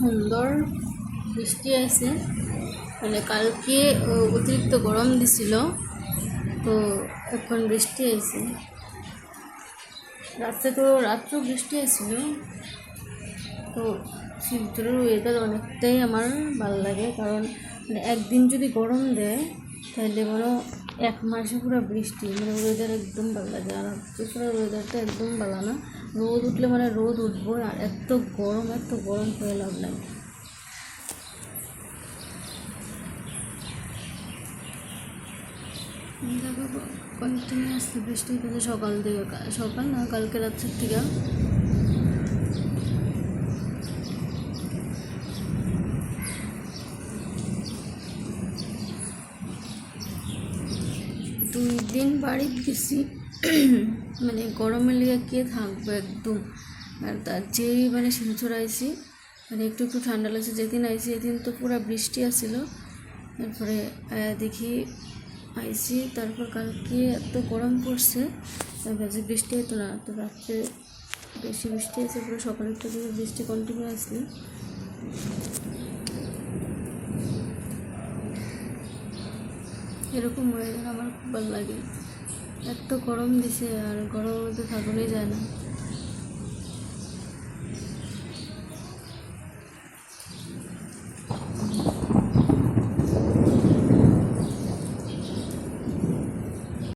সুন্দর বৃষ্টি আছে। মানে কালকে অতিরিক্ত গরম দিছিল, তো এখন বৃষ্টি আছে। রাত্রেও বৃষ্টি আসছিল। তো শিলচরের ওয়েদার অনেকটাই আমার ভালো লাগে, কারণ মানে একদিন যদি গরম দেয় তাহলে মনে এক মাসে পুরো বৃষ্টি, মানে ওয়েদার একদম ভালো লাগে। আর চুচুড়ার ওয়েদারটা একদম ভালো না, রোদ উঠলে মানে রোদ উঠবো, আর এত গরম হয়ে লাভ নাই। দেখো কন্টিনিউ আসতে বৃষ্টি হচ্ছে সকাল না, কালকে রাত্রের থেকে। দুই দিন বাড়িতে গেছি, মানে গরমের লিগে কে থাকবে একদম। আর তার যেই মানে শিলচর আইসি, মানে একটু ঠান্ডা লাগছে। যেদিন আইসি এদিন তো পুরো বৃষ্টি আসছিল। তারপরে দেখি আইসি, তারপর কালকে এত গরম পড়ছে, ভাবছি বৃষ্টি হতো না, তো রাত্রে বেশি বৃষ্টি আছে। পুরো সকালে একটু বৃষ্টি কন্টিনিউ আসলে। এরকম ওয়েদার আমার খুব ভালো লাগে। এত গরম দিছে, আর গরমের মধ্যে থাকানোই যায় না।